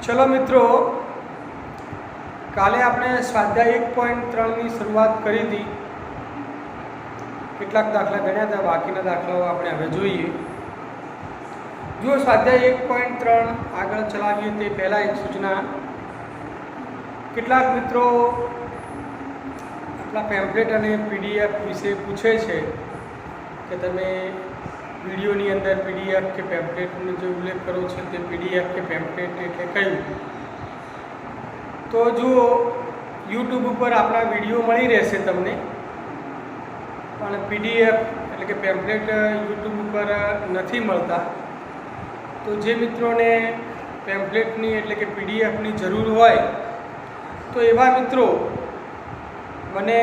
चलो मित्रों, काले आपने स्वाध्याय 1.3 ની શરૂઆત કરી હતી। કેટલાક દાખલા ગણ્યા હતા, બાકીના દાખલાઓ આપણે હવે જોઈએ। જો સ્વાધ્યાય 1.3 આગળ ચલાવીએ તે પહેલાં એક સૂચના। કેટલાક મિત્રો આપણા પેમ્પલેટ અને પીડીએફ વિશે પૂછે છે કે તમે વિડીયોની અંદર પીડીએફ કે પેમ્પલેટનો જે ઉલ્લેખ કરો છો તે પીડીએફ કે પેમ્પલેટ એટલે કયું? તો જુઓ, યુટ્યુબ ઉપર આપણા વિડીયો મળી રહેશે તમને, પણ પીડીએફ એટલે કે પેમ્પલેટ યુટ્યુબ ઉપર નથી મળતા। તો જે મિત્રોને પેમ્પલેટની એટલે કે પીડીએફની જરૂર હોય તો એવા મિત્રો મને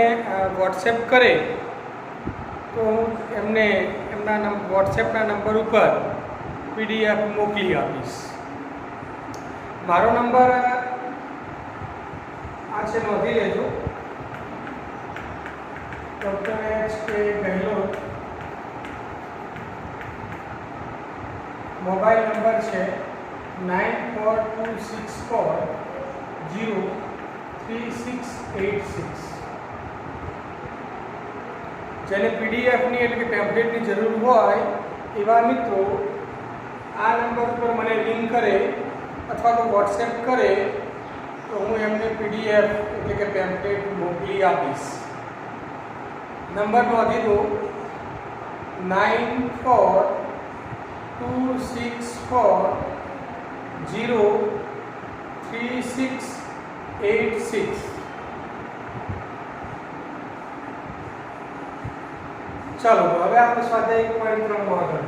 વોટ્સએપ કરે તો હું એમને એમના વોટ્સએપના નંબર ઉપર પીડીએફ મોકલી આપીશ। મારો નંબર આ છે, નોંધી લેજો। Doctor H.K. Gehlot. Mobile number છે 9426403686। જેને પીડીએફની એટલે કે પેમ્પલેટની જરૂર હોય એવા મિત્રો આ નંબર પર મને લિંક કરે અથવા તો વોટ્સએપ કરે તો હું એમને પીડીએફ એટલે કે પેમ્પલેટ મોકલી આપીશ। નંબર નોંધી દો 9426403686। ચાલો હવે આપણે સ્વાધ્યાય 1.3 માં આગળ।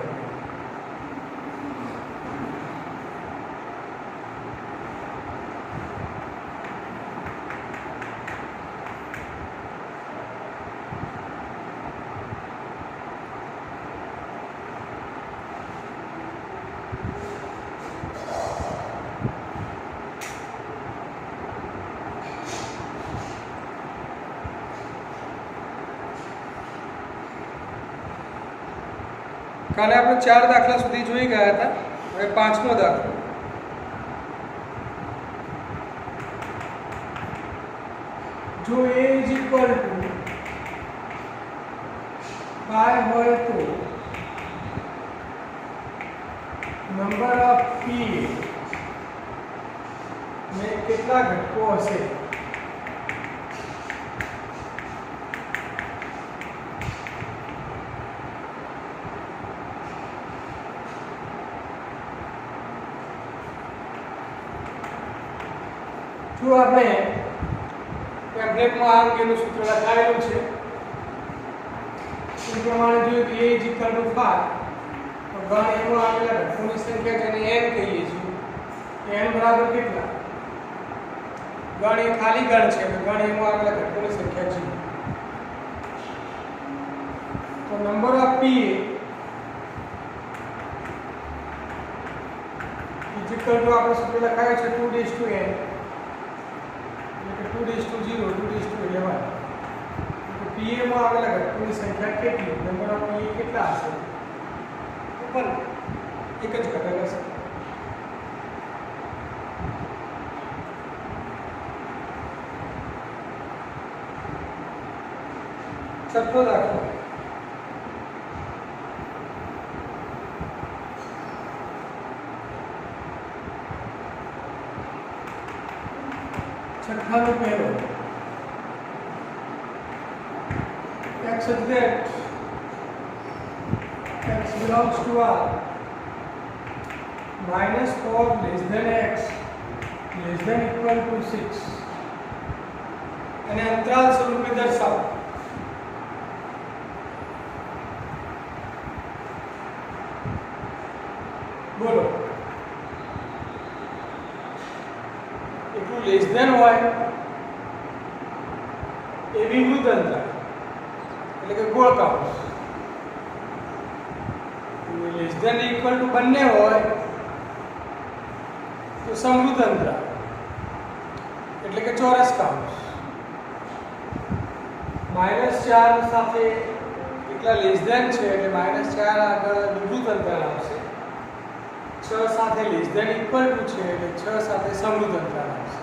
કાલે આપણે 4 દાખલા સુધી જોઈ ગયા હતા। હવે 5મો દાખલો। જો a = 5 હોય તો નંબર ઓફ p ને કેટલા ઘટકો હશે? જો આપણે પેમ્પલેટમાં આ અંગેનું સૂત્ર લખાયેલું છે એ પ્રમાણે જોઈએ કે a = 5 તો ગણ એમાં આવેલા ઘટકોની સંખ્યા જેને n કહીએ છીએ, n બરાબર કેટલા? ગણ એ ખાલી ગણ છે તો ગણ એમાં આવેલા ઘટકોની સંખ્યા છે। તો નંબર ઓફ p આપણે સૂત્ર લખાયું છે 2:n 2:0 2:11। તો પીએ માં આવેલા ઘટકોની સંખ્યા કેટલી? નંબર ઓફ પીએ કેટલા હશે? પણ એક જ ઘટક હશે। છઠ્ઠો દાખલો। छठा પહેલો x such that x belongs to R minus 4 less than x less than equal to 6 અને અંતરાલ સ્વરૂપે દર્શાવો। બોલો, એટલું લેસ ધેન હોય એવી વૃત્ત અંતર એટલે કે ગોળ કૌંસ, લેસ ધેન ઇક્વલ ટુ બંને હોય તો સમવૃત્ત અંતર એટલે કે ચોરસ કૌંસ। -4 સાથે એટલા લેસ ધેન છે એટલે -4 આગળ વિવૃત્ત અંતર આવશે। 6 સાથે લેસ ધેન ઇક્વલ ટુ છે એટલે 6 સાથે સમૃદ્ધ અંતરાલ આવશે.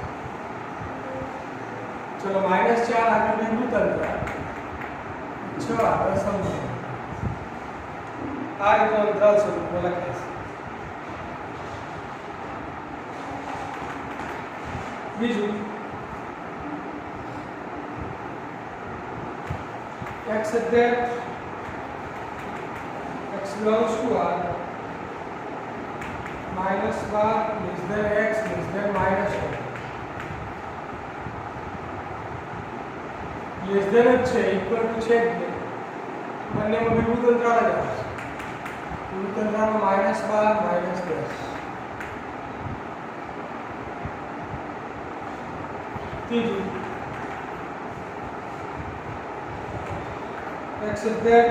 ચલો -4 આગળ વિવૃત અંતરાલ, 6 આગળ સમૃદ્ધ. આ રીતનો અંતરાલ સ્વરૂપમાં લખાય છે. બીજું x that x belongs to r minus bar less than x less than minus 1 less than જ છે equal to છે એટલે બંનેમાં વિરુદ્ધ અંતરાલ જ આવશે. વિરુદ્ધ અંતરાલમાં -12 -10. ત્રીજું x is that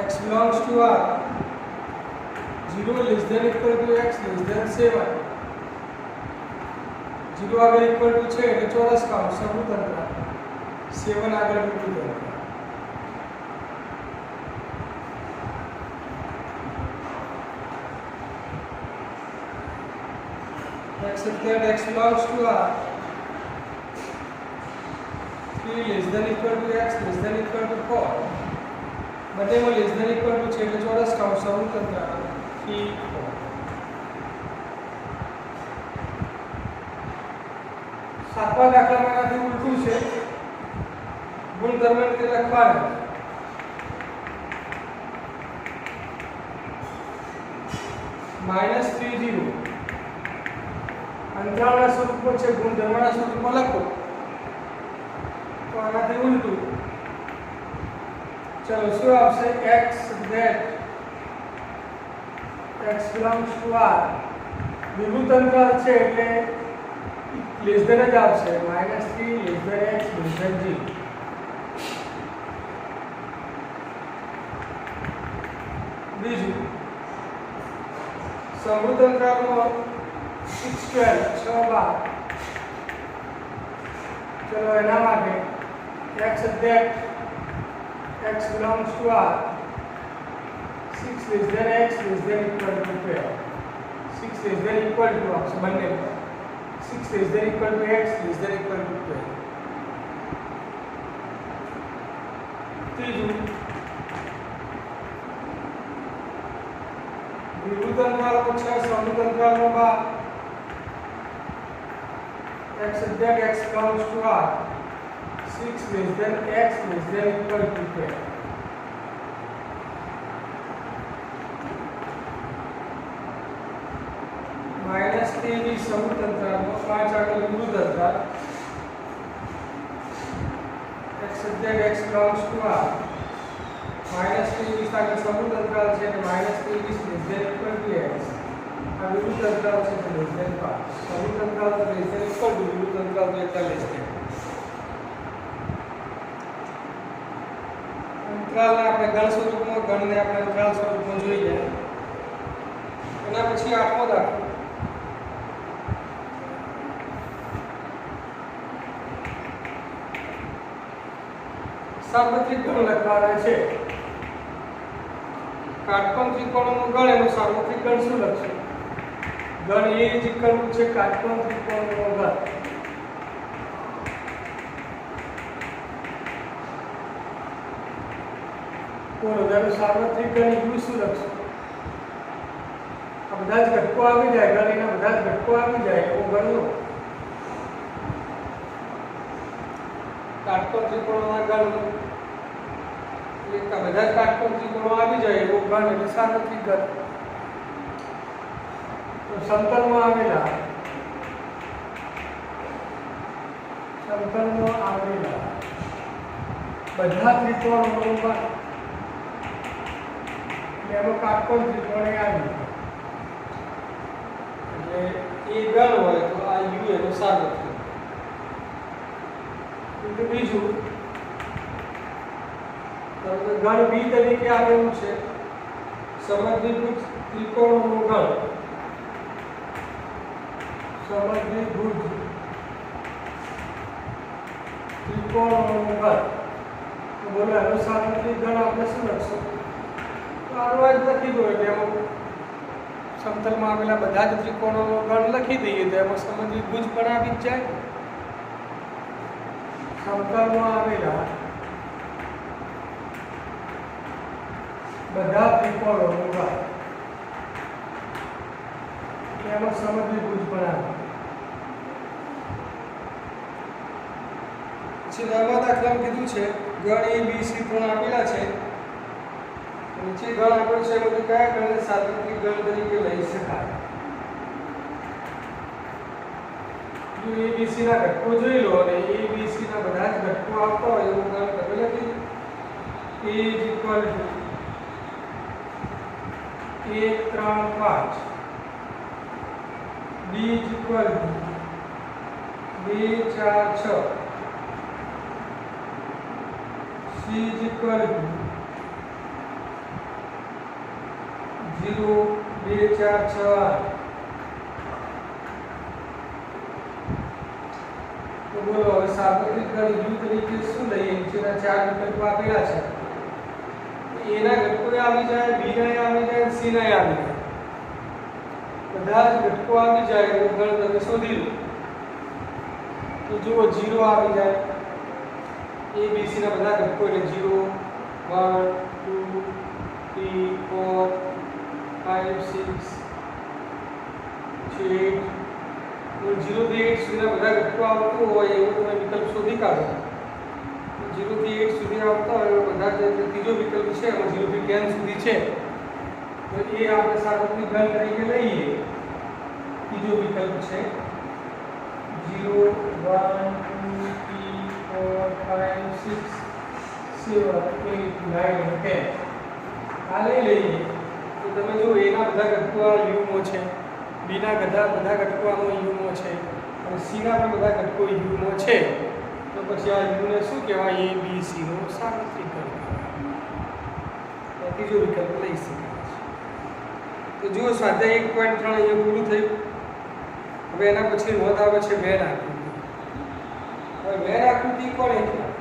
x belongs to r 0 less than equal to x less than 7 0 આગળ equal to છે એટલે ચોરસ કાઉન્ટ સમૃદ્ધ અંતરાલ, 7 આગળ વિરુદ્ધ અંતરાલ. x is that x belongs to r 3 less than equal to x less than equal to 4 બંનેમાં less than equal to છે એટલે ચોરસ કાઉન્ટ સમૃદ્ધ અંતરાલ 3 4. સાતમા દાખલામાં આનાથી ઉલટું છે, ગુણધર્મ રીતે લખવાના. -30 અંતરાલના સ્વરૂપમાં છે, ગુણધર્મના સ્વરૂપમાં લખો તો આનાથી ઉલટું. ચલો શું આવશે? x that x belongs to r વિરુદ્ધ અંતરાલ છે એટલે લેસ ધેન જ આવશે. -3 less than x less than 0. બીજું સમૃદ્ધ અંતરાલમાં 6 12 6 12. ચલો એના માટે x that x belongs to r 6 less than x less than equal to 12. 6 less than equal to આવશે બંને. 6 less than equal to x less than equal to 12. ત્રીજું વિરુદ્ધ અંતરાલમાં 6 સમૃદ્ધ અંતરાલમાં 12 x that x belongs to r 6 less than x less than equal to 12. -3 સમૃદ્ધ અંતરાલમાં 5 આગળ વિરુદ્ધ અંતરાલ x that x belongs to r -3 આગળ સમૃદ્ધ અંતરાલ છે એટલે -3 less than equal to x. આ વિરુદ્ધ અંતરાલ છે એટલે less than 5. સમૃદ્ધ અંતરાલ તો less than equal to, વિરુદ્ધ અંતરાલ તો એટલે less than. અંતરાલને આપણે ગણ સ્વરૂપમાં, ગણને આપણે અંતરાલ સ્વરૂપમાં જોઈએ. એના પછી 8મો દાખલો. સાર્વત્રિક ગણ લખવાના છે. કાટકોણ ત્રિકોણનું ગણ એનું સાર્વત્રિક ગણ શું લખશું? ગણ એ જ કરવું છે કાટકોણ ત્રિકોણનું ગણ. બોલો એનું સાર્વત્રિક ગણ યુ શું લખશું? આ બધા જ ઘટકો આવી જાય, ગણ એના બધા જ ઘટકો આવી જાય એવો ગણનો કાટકોણ ત્રિકોણના ગણ બધા જ કાટકોણ ત્રિકોણો આવી જાય એવો ગણ એટલે સાર્વત્રિક ગણ. તો સમતલમાં આવેલા બધા ત્રિકોણોનું ગણ એમાં કાટકોણ ત્રિકોણ આવી એટલે એ ગણ હોય તો આ યુ એનો સાર્વત્રિક. બીજું ગણ બી તરીકે આવેલું છે સમદ્વિભુજ ત્રિકોણોનું ગણ. સમદ્વિભુજ ત્રિકોણોનું ગણ. તો બોલો એનો સાર્વત્રિક ગણ આપણે શું લખશું? તો આનો જ લખી દો એટલે સમતલમાં આવેલા બધા જ ત્રિકોણોનો ગણ લખી દઈએ તો એમાં સમદ્વિ ભુજ પણ આવી જ જાય. સમતલમાં આવેલા બધા ત્રિકોણોનો ગણ એમાં સમદ્વિ ભુજ પણ આવે. પછી નવમા દાખલામાં કીધું છે ગણ ABC ત્રણ આપેલા છે. નીચે ગણ આપ્યો છે એમાંથી કયા ગણને સાર્વત્રિક ગણ તરીકે લઈ શકાય? જો ABC ના ઘટકો જોઈ લો અને ABC ના બધા જ ઘટકો આવતા હોય એવું ગણ તમે લખી A is equal to 1 3 5, B is equal to 2 4 6, C is equal to 0 2 4 6 8. તો બોલો હવે સાર્વત્રિક ગણ U તરીકે શું લઈએ? નીચેના ચાર વિકલ્પો આપેલા છે. A ના ઘટકો આવી જાય, B ના આવી જાય, C ના આવી જાય. બધા જ ઘટકો આવી જાય તો ગણ તમે શોધી લો. તો જુઓ 0 આવી જાય, A B C ના બધા ઘટકો એટલે 0 1 2 3 4 5 6 8. તો 0 થી 8 સુધીના બધા ઘટકો આવતું હોય એવો તમે વિકલ્પ શોધી કાઢો. 0 થી 8 સુધી આવતા હોય એવો બધા જે ત્રીજો વિકલ્પ છે એમાં 0 થી 10 સુધી છે તો એ આપણે સાર્વત્રિક ગણ તરીકે લઈએ. ત્રીજો વિકલ્પ છે 0 1 2 3 4 5 6 7 8 9 10. આ લઈ લઈએ તો તમે જો A ના બધા ઘટકો આ U માં છે, B ના બધા ઘટકો આમાં U માં છે અને C ના પણ બધા ઘટકો U માં છે. તો પછી આ U ને શું કહેવાય? A B C નો સાર્વત્રિક ગણ કહેવાય. ત્રીજો વિકલ્પ લઈ શકાય છે. તો જુઓ સ્વાધ્યાય 1.3 અહીંયા પૂરું થયું. હવે એના પછી નોંધ આવે છે વેન આકૃતિ. હવે વેન આકૃતિ કોને કહેવાય?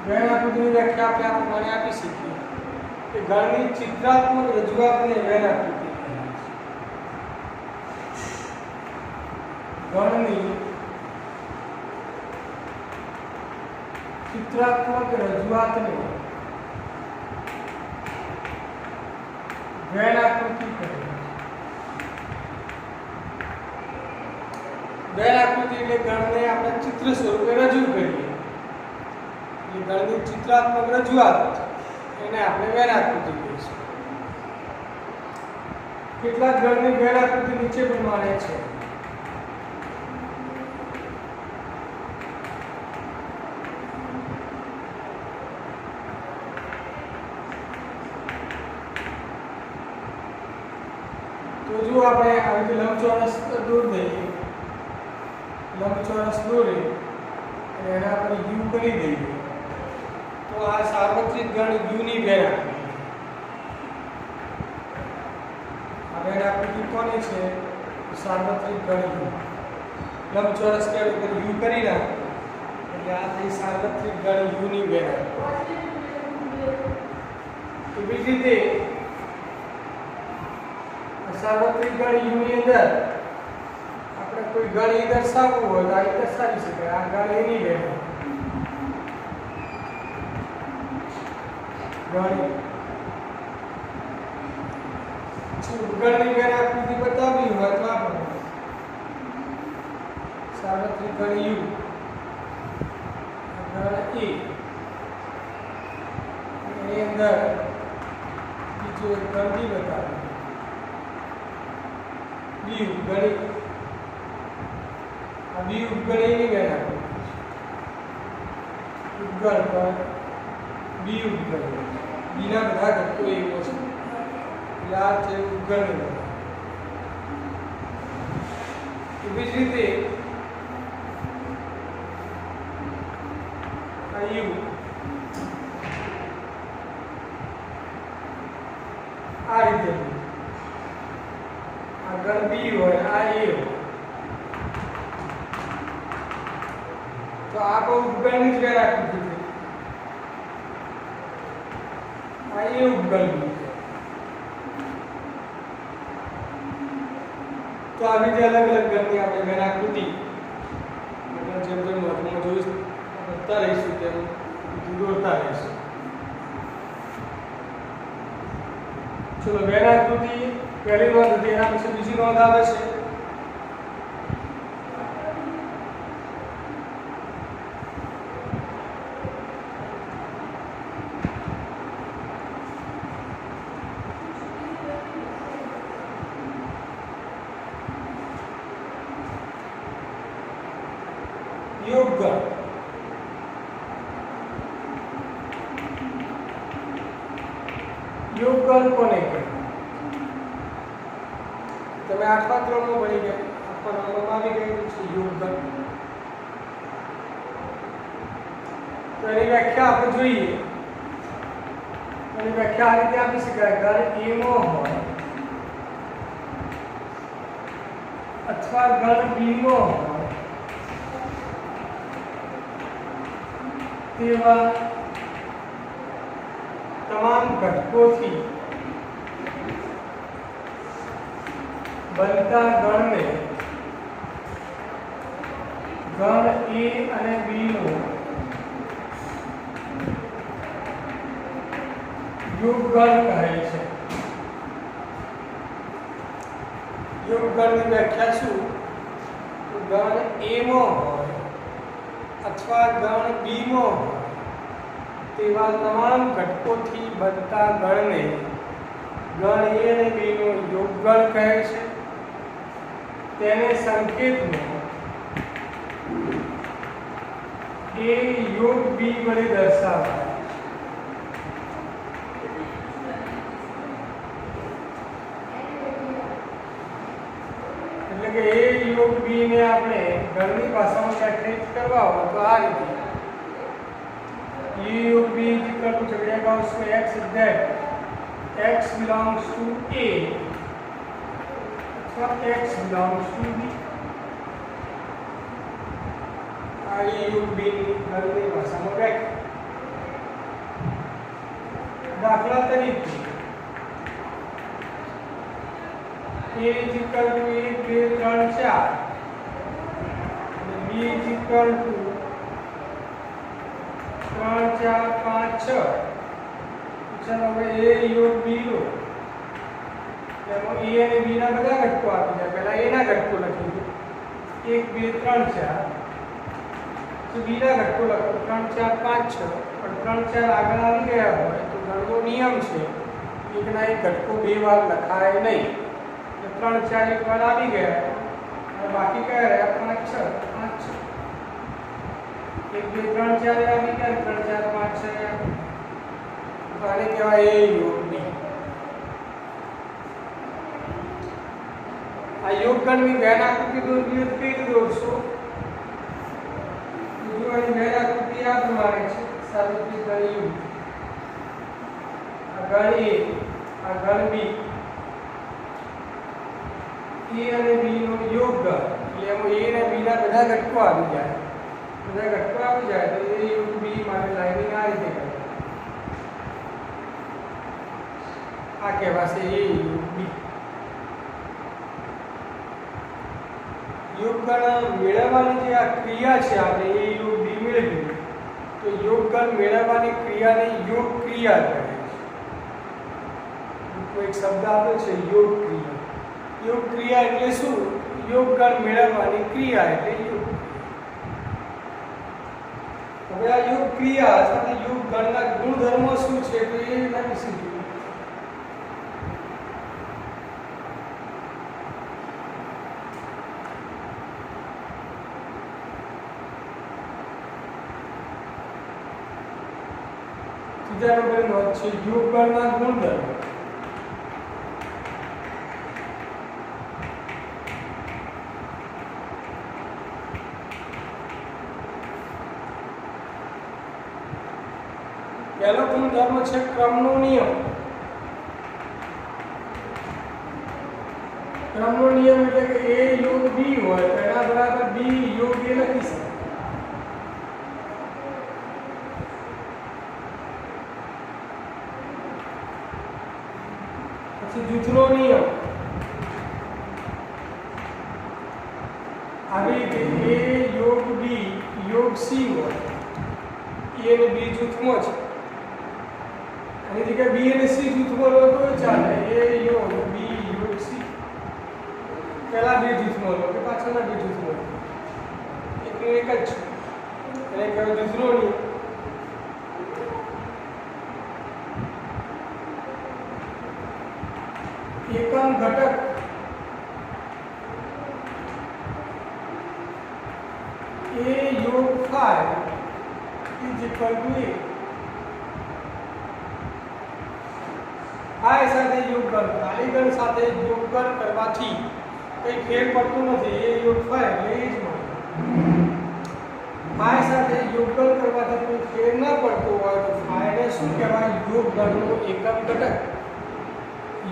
વેન આકૃતિની વ્યાખ્યા આપણે આ પ્રમાણે આપી શકીએ કે ગણની ચિત્રાત્મક રજૂઆતને વેન આકૃતિ કહેવાય છે. ગણની ચિત્રાત્મક રજૂઆતને વેન આકૃતિ કહેવાય છે. વેન આકૃતિ એટલે ગણને આપણે ચિત્ર સ્વરૂપે રજૂ કરીએ. ગણની ચિત્રાત્મક રજૂઆત એને આપણે વેન આકૃતિ કહીશું. કેટલાક ગણની વેન આકૃતિ નીચે પ્રમાણે છે. તો જો આપણે આવી રીતે લંબચોરસ દોર દઈએ, લંબચોરસ દોરી અને એના પર U કરી દઈએ તો આ સાર્વત્રિક ગણ U ની વેન આકૃતિ. આ વેન આકૃતિ કોની છે? સાર્વત્રિક ગણ U. લંબચોરસ કે ઉપર U કરી નાખો એટલે આ થઈ સાર્વત્રિક ગણ U ની વેન આકૃતિ. તો બીજી રીતે સાર્વત્રિક ગણ U ની અંદર આપણે કોઈ ગણ ઈ દર્શાવવું હોય તો આ દર્શાવી શકાય. આ ગણ એની વેન ગણની વેન આકૃતિ બતાવવી હોય તો આપણે સાર્વત્રિક ગણ U, ગણ E, એની અંદર બીજું એક ગણ B બતાવ્યું, B ઉપગણી. આ B ઉપગણીની વેન આકૃતિ. ઉદ્ગલ પર બી ઉદ્ગલ, બીના બધા ઘટકો એવો છે એટલે આ છે ઉદ્ગલની બધા. એવી જ રીતે આ યુ આ રીતે આગળ બી હોય આ એ હોય તો આ કોઈ ઉદ્ગલની જ આકૃતિ છે. આ એ ઉદ્ગલની તો આવી રીતે અલગ અલગ ગણની આપણે વેન આકૃતિ જેમ જેમ નોટમાં જોઈશું કરતા રહીશું તેમ દોરતા રહીશું. ચલો વેન આકૃતિ પહેલી નોંધ હતી, એના પછી બીજી નોંધ આવે છે યોગગણ. યોગગણ કોને કહે? તમે આઠમા ક્રમમાં ભણી ગયા, આઠમા ક્રમમાં આવી ગયું છે યોગગણ. તો એની વ્યાખ્યા આપણે જોઈએ. એની વ્યાખ્યા આ રીતે આપી શકાય: ગણ એમાં હોય અથવા ગણ બીમાં હોય તેવા તમામ ઘટકોથી બનતા ગણને ગણ એ અને બી નો યોગગણ કહે છે. યોગગણની વ્યાખ્યા શું? ગણ એ માં હોય અથવા ગણ બી માં હોય તેવા તમામ ઘટકોથી બનતા ગણને ગણ એ અને બી નો યોગગણ કહે છે. તેને સંકેતમાં એ યોગ બી વડે દર્શાવાય. એટલે કે એ યોગ બી ને આપણે ગણની ભાષામાં વ્યાખ્યાયિત કરવા હોય તો આ રીતે એ યોગ બી is equal to જગ્યા કૌંસ में x that x belongs to a અથવા x belongs to b. આ એ યોગ બી ની ગણની ભાષામાં વ્યાખ્યા. દાખલા તરીકે a is equal to 1 2 3 4 અને b is equal to 3 4 5 6. ચાલો હવે a યોગ b લો એમાં a અને b ના બધા ઘટકો આપી જાય. પહેલા a ના ઘટકો લખી દો 1 2 3 4, તો b ના ઘટકો લખો 3 4 5 6. પણ 3 4 આગળ આવી ગયા હોય તો ગણનો નિયમ છે એકના એક ઘટકો બે વાર લખાય નહીં. 3 4 એક વાર આવી ગયા અને બાકી કયા રહ્યા 5 6 5 6 1 2 3 4 આવી ગયા 3 4 5 6 તો આને કહેવાય એ યોગ બી. આ યોગગણની વેન આકૃતિ દોરવી હોય કઈ રીતે દોરશો? જો આની વેન આકૃતિ આ પ્રમાણે છે. સાર્વત્રિક ગણ યુ, આ ગણ એ, આ ગણ બી, a અને b નો યોગગણ એટલે એમાં a અને b ના બધા ઘટકો આવી જાય. બધા ઘટકો આવી જાય તો a યોગ b માટે લાઈનિંગ આ રીતે કરે. આ કહેવાશે a યોગ b. યોગગણ મેળવવાની જે આ ક્રિયા છે આપણે a યોગ b મેળવી તો યોગગણ મેળવવાની ક્રિયાને યોગ ક્રિયા કહે છે. કોઈ એક શબ્દ આપ્યો છે યોગ ક્રિયા. યોગ ક્રિયા એટલે શું? યોગગણ મેળવવાની ક્રિયા એટલે યોગ. હવે આ યોગ ક્રિયા સાથે યોગગણના ગુણધર્મો શું છે તો એ નથી શીખ્યું. ત્રીજા નંબરની નોંધ છે યોગગણના ગુણધર્મો. પહેલો ગુણધર્મ છે ક્રમનો નિયમ. ક્રમનો નિયમ એટલે કે a યોગ b હોય તો એના બરાબર b યોગ a લખી શકાય. પછી જૂથનો નિયમ. આવી રીતે a યોગ b યોગ c હોય, a અને b જૂથમાં છે, આની જગ્યાએ b અને c જૂથમાં લો તો ચાલે. a યોગ b યોગ c પહેલા બે જૂથમાં લો કે પાછળના બે જૂથમાં લો, એકનું એક જ છે. એને કહેવાય જૂથનો નિયમ. એકમ ઘટક a યોગ 5 is equal to a. આ સાથે યોગગણ, ખાલી ગણ સાથે યોગગણ કરવાથી કંઈ ફેર પડતો નથી. a યોગ 5 એટલે એ જ મળે. આ સાથે યોગગણ કરવાથી કોઈ ફેર ના પડતો હોય તો 5 ને શું કહેવાય? યોગગણનો એકમ ઘટક,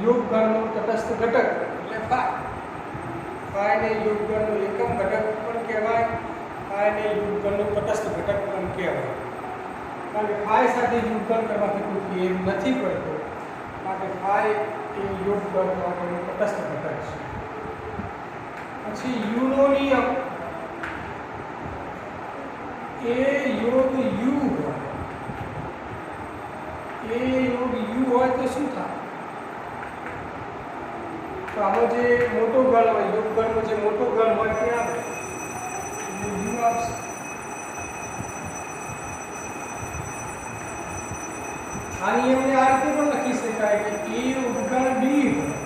યોગગણનો તટસ્થ ઘટક એટલે 5 ને યોગગણનો એકમ ઘટક પણ કહેવાય, 5 ને યોગગણનો તટસ્થ ઘટક પણ કહેવાય. કારણ કે 5 સાથે યોગગણ કરવાથી કોઈ ફેર નથી પડતો, માટે 5 એ યોગગણ માટેનો તટસ્થ ઘટક છે. પછી u નો નિયમ. a યોગ u હોય, a યોગ u હોય તો શું થાય? તો આમાં જે મોટો ગણ હોય, યોગગણનો જે મોટો ગણ હોય તે આવે u આવશે. આ નિયમને આ રીતે પણ લખી શકાય કે a યોગગણ b હોય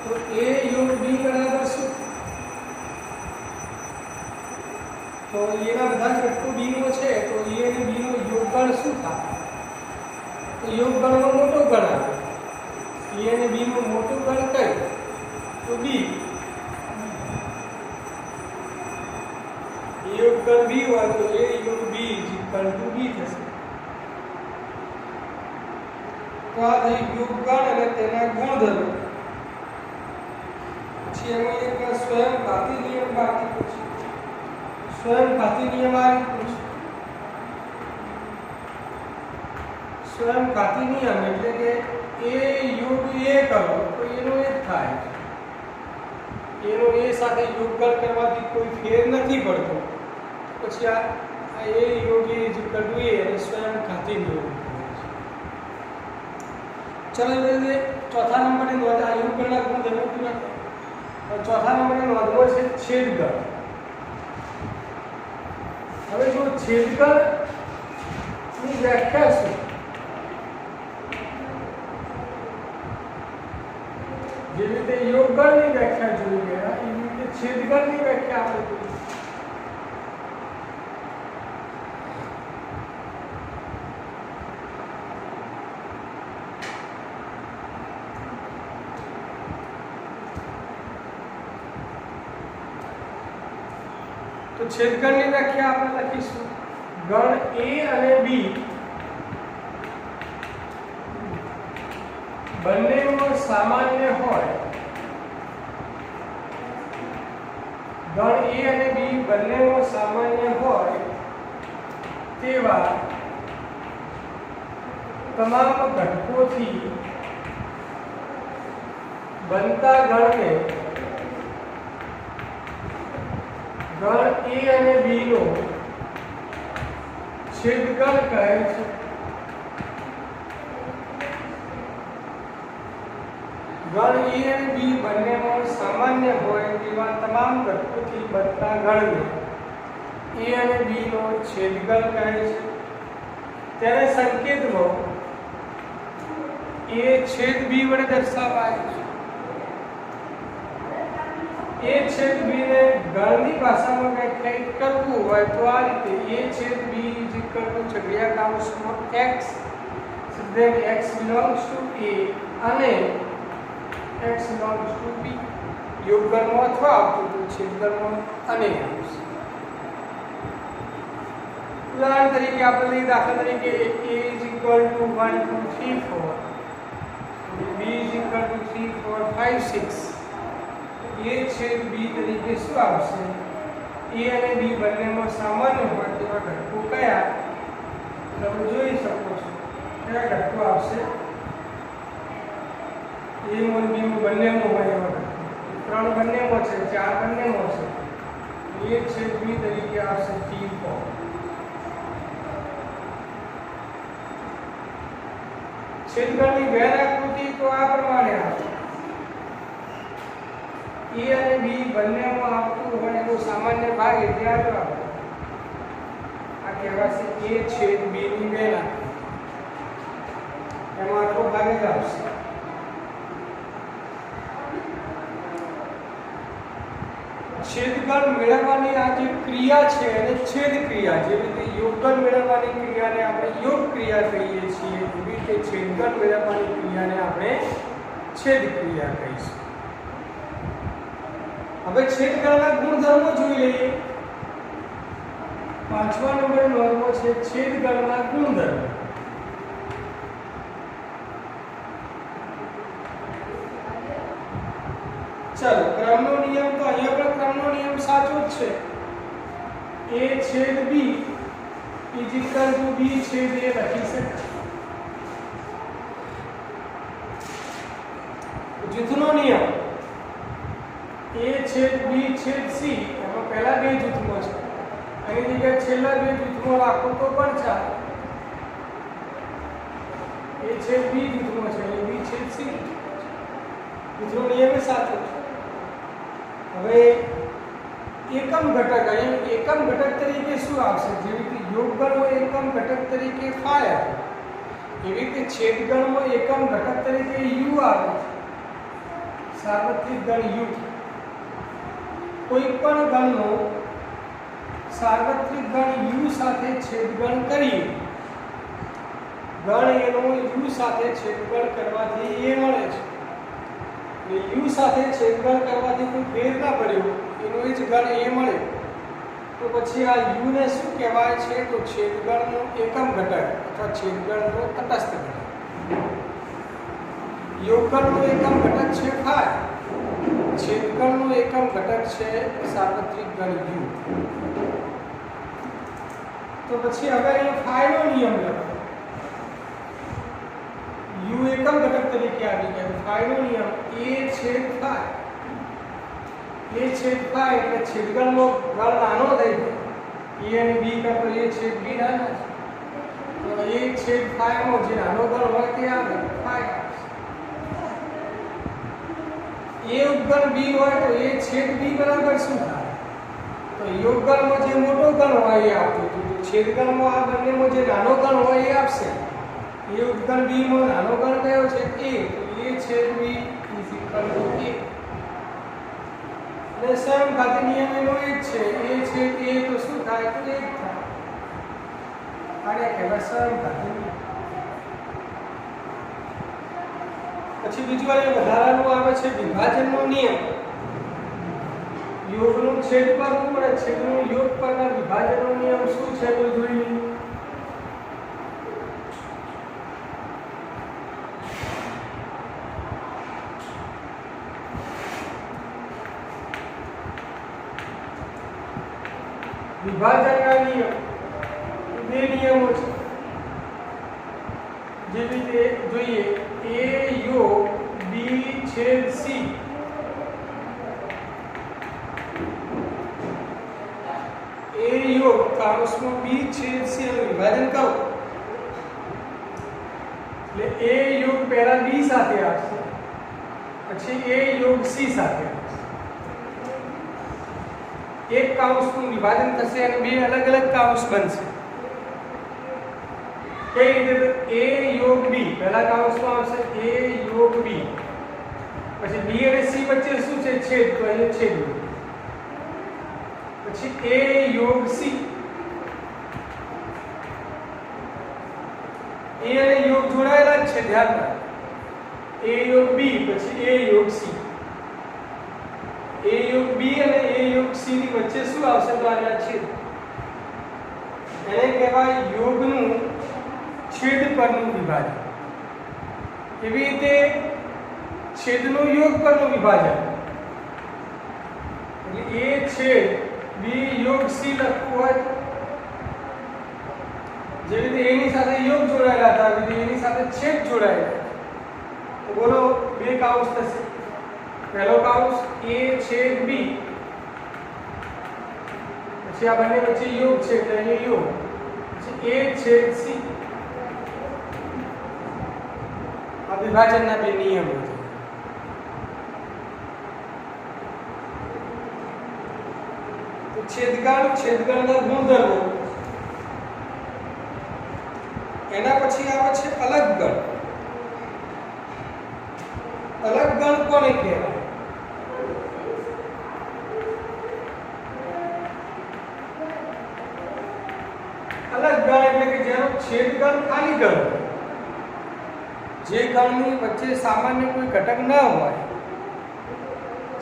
તો a યોગ b બરાબર શું? તો એના બધા જ ઘટકો b નો છે તો a અને b નો યોગગણ શું થાય? તો યોગગણનો મોટો ગણ આવે. a અને b નો મોટો ગણ કયો? તો b. a યોગગણ b હોય તો a યોગ b ઇક્વલ ટુ b થશે. તો આ થઈ યોગગણ અને તેના ગુણધર્મો. પછી એમાં એક સ્વયંઘાતી નિયમ બાકી છે. સ્વયંઘાતી નિયમ આ રીતનો છે. સ્વયંઘાતી નિયમ એટલે કે a યોગ a કરો તો એનો એ જ થાય. એનો a સાથે યોગગણ કરવાથી કોઈ ફેર નથી પડતો. પછી આ a યોગ a ઇક્વલ ટુ a અને સ્વયંઘાતી નિયમ. ચલો જોઈએ ચોથા નંબરની નોંધ. આ યોગગણના ગુણધર્મો પૂરા થાય. ચોથા નંબરની નોંધમાં છે છેદગણ. હવે જો છેદગણની વ્યાખ્યા શું? જેવી રીતે યોગગણની વ્યાખ્યા જોઈ ગયા એવી રીતે છેદગણની વ્યાખ્યા આપણે જોઈએ. તો છેદગણની વ્યાખ્યા આપણે લખીશું. ગણ a અને b બંનેનો સામાન્ય હોય, ગણ a અને b બંનેનો સામાન્ય હોય તેવા તમામ ઘટકોથી બનતા ગણને ગણ a અને b નો છેદગણ કહે છે. ગણ a અને b બંનેમાં સામાન્ય હોય તેવા તમામ ઘટકોથી બનતા ગણને a અને b નો છેદગણ કહે છે. તેને સંકેતમાં a છેદ b વડે દર્શાવાય છે. a a છેદ b ને ગણની ભાષામાં વ્યાખ્યાયિત કરવું હોય તો આ રીતે a છેદ b છગડીયા કૌંસમાં x then x belongs to a અને x belongs to b યોગગણમાં અથવા આવતું તો છેદગણમાં અને આવશે. ઉદાહરણ તરીકે આપણે દાખલા તરીકે a is equal to 1 2 3 4 b is equal to 3 4 5 6 a છેદ b તરીકે શું આવશે? a અને b બંનેમાં સામાન્ય હોય તેવા ઘટકો કયા તમે જોઈ શકો છો. કયા ઘટકો આવશે? a માં b બંનેમાં હોય એવા ઘટકો. 3 બંનેમાં છે, 4 બંનેમાં છે. a છેદ b તરીકે આવશે 3 4. છેદગણની વેર આકૃતિ તો આ પ્રમાણે આવશે. a અને b બંનેમાં આવતું હોય એવો સામાન્ય ભાગ એટલે આ કહેવાશે a છેદ b ની વેર આકૃતિ. એમાં આટલો ભાગ જ આવશે. છેદગણ મેળવવાની આ જે ક્રિયા છે એને છેદ ક્રિયા, જેવી રીતે યોગગણ મેળવવાની ક્રિયાને આપણે યોગ ક્રિયા કહીએ છીએ, એવી રીતે છેદગણ મેળવવાની ક્રિયાને આપણે છેદ ક્રિયા કહીશું. હવે છેદગણના ગુણધર્મો જોઈ લઈએ. 5મા નંબરનો નોંધવો છે છેદગણના ગુણધર્મો. ચાલો, ક્રમનો નિયમ તો અહીંયા પણ ક્રમનો નિયમ સાચો જ છે. a છેદ b = b છેદ a લખી શકાય. જૂથનો નિયમ a છેદ b છેદ c, એમાં પહેલા બે જૂથમાં છે, એની જગ્યાએ છેલ્લા બે જૂથમાં રાખો તો પણ ચાલે. a છેદ b જૂથમાં છે અને b છેદ c જૂથનો નિયમ સાચો છે. હવે એકમ ઘટક, અહીં એકમ ઘટક તરીકે શું આવશે? જેવી રીતે યોગગણમાં એકમ ઘટક તરીકે phi આવે, એવી રીતે છેદગણમાં એકમ ઘટક તરીકે u આવે છે. સાર્વત્રિક ગણ u. કોઈ પણ ગણનો સાર્વત્રિક ગણ u સાથે છેદગણ કરીએ, ગણ એનો u સાથે છેદગણ કરવાથી એ મળે છે. u સાથે છેદગણ કરવાથી કોઈ ફેર ના પડ્યો, એનો જ ગણ એ મળે, તો પછી આ u ને શું કહેવાય છે? તો છેદગણનો એકમ ઘટક અથવા છેદગણનો તટસ્થ ઘટક. યોગગણનો એકમ ઘટક છે phi, છેદગણનો એકમ ઘટક છે સાર્વત્રિક ગણ u. તો પછી હવે અહીં phi નો નિયમ લખો. u એકમ ઘટક તરીકે આવી ગયા. phi નો નિયમ a છેદ phi. a છેદ phi એટલે છેદગણનો ગણ નાનો થઈ ગયો. a અને b કરતા a છેદ b નાનો છે, તો a છેદ phi માં જે નાનો ગણ હોય તે આવે phi આવશે. a ઉપગણ b હોય તો a છેદ b બરાબર શું થાય? તો યોગગણમાં જે મોટો ગણ હોય એ આપતું હતું, તો છેદગણમાં આ બંનેમાં જે નાનો ગણ હોય એ આપશે. a ઉપગણ b માં નાનો ગણ કયો છે? a. તો a છેદ b = a. અને સમઘાતી નિયમ એનો એ જ છે. a છેદ a તો શું થાય? તો 1 થાય. આને કહેવાય સમઘાતી નિયમ. પછી બીજું અહીંયા વધારાનું આવે છે વિભાજનનો નિયમ. યોગનું છેદ પર અને છેદનું યોગ પરના વિભાજનનો નિયમ શું છે તો જોઈએ. વિભાજનના નિયમ બે નિયમો છે. જેવી રીતે જોઈએ a યોગ b છેદ c. a યોગ કૌંસમાં b છેદ c નું વિભાજન કરો એટલે a યોગ પહેલા b સાથે આવશે, પછી a યોગ c સાથે આવશે. એક કૌંસનું વિભાજન થશે અને બે અલગ અલગ કૌંસ બનશે. કઈ રીતે? a યોગ b પહેલા કૌંસમાં આવશે a યોગ b, પછી બી અને સી વચ્ચે શું છે? છેદ. તો અહીંયા છેદ. પછી એ યોગ સી, એ અને યોગ જોડાયેલા જ છે, ધ્યાન રાખો. એ યોગ બી પછી એ યોગ સી. એ યોગ બી અને એ યોગ સી ની વચ્ચે શું આવશે? તો આના છેદ. એને કહેવાય યોગનું છેદ પરનું વિભાજન. એવી રીતે છેદનું યોગ પરનું વિભાજન એટલે એ છેદ બી યોગ સી લખવું હોય, જે રીતે એની સાથે યોગ જોડાયેલા હતા એવી રીતે એની સાથે છેદ જોડાયેલા. તો બોલો બે કાઉન્સ થશે. પહેલો કાઉન્સ એ છેદ બી, પછી આ બંને વચ્ચે યોગ છે એટલે અહીંયા યોગ, પછી એ છેદ સી. આ વિભાજનના બે નિયમો છે. તો છેદગણના ગુણધર્મો. એના પછી આવે છે અલગ ગણ. અલગ ગણ કોને કહેવાય? અલગ ગણ એટલે કે જેનો છેદગણ ખાલી ગણ, જે ગણની વચ્ચે સામાન્ય કોઈ ઘટક ન હોય.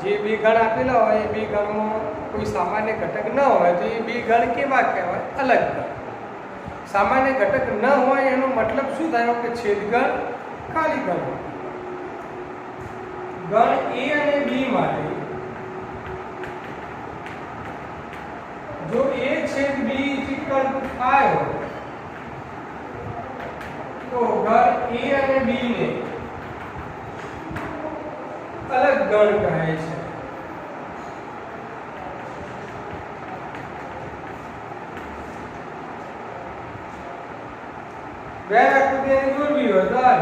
જે બે ગણ આપેલા હોય એ બે ગણમાં કોઈ સામાન્ય ઘટક ન હોય તો એ બે ગણ કેવા કહેવાય? અલગ ગણ. સામાન્ય ઘટક ન હોય એનો મતલબ શું થયો? કે છેદગણ ખાલી ગણ. ગણ એ અને બી માટે જો a છેદ b ઇક્વલ ટુ 5 હોય તો ગણ a અને b ને અલગ ગણ કહે છે. બે આકૃતિને દોરવી હોય તો આ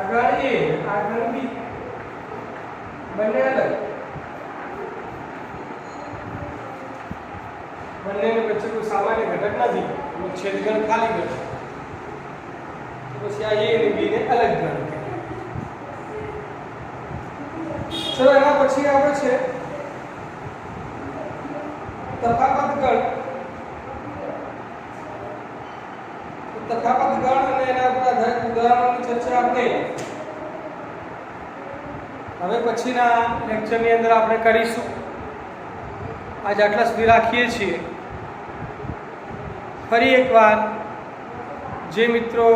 ગણ a આ ગણ b બંને અલગ, બંનેની વચ્ચે કોઈ સામાન્ય ઘટક નથી, છેદગણ ખાલી ગણ છે. પછી આ a અને b ને અલગ ગણ કહેવાય. ચલો એના પછી આવે છે તફાવત ગણ. તફાવત ગણ અને એના ઉપર આધારિત ઉદાહરણોની ચર્ચા આપણે હવે પછીના લેક્ચરની અંદર આપણે કરીશું. આજ આટલા સુધી રાખીએ છીએ. ફરી એકવાર જે મિત્રો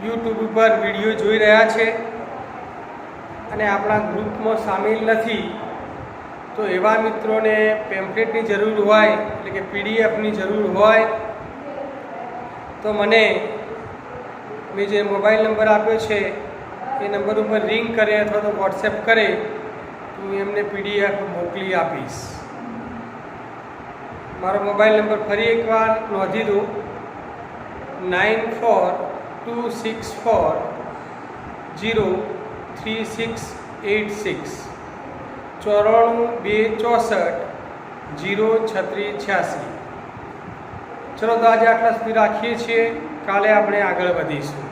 YouTube ઉપર વિડીયો જોઈ રહ્યા છે અને આપણા ગ્રુપમાં સામેલ નથી તો એવા મિત્રોને પેમ્ફલેટની જરૂર હોય એટલે કે પીડીએફની જરૂર હોય તો મને મેં જે મોબાઈલ નંબર આપ્યો છે એ નંબર ઉપર રિંગ કરે અથવા તો વોટ્સએપ કરે તો હું એમને પીડીએફ મોકલી આપીશ. મારો મોબાઈલ નંબર ફરી એકવાર નોંધી દો 9426403686 9426403686. ચલો તો આજે આટલા સુધી રાખીએ છીએ. કાલે આપણે આગળ વધીશું.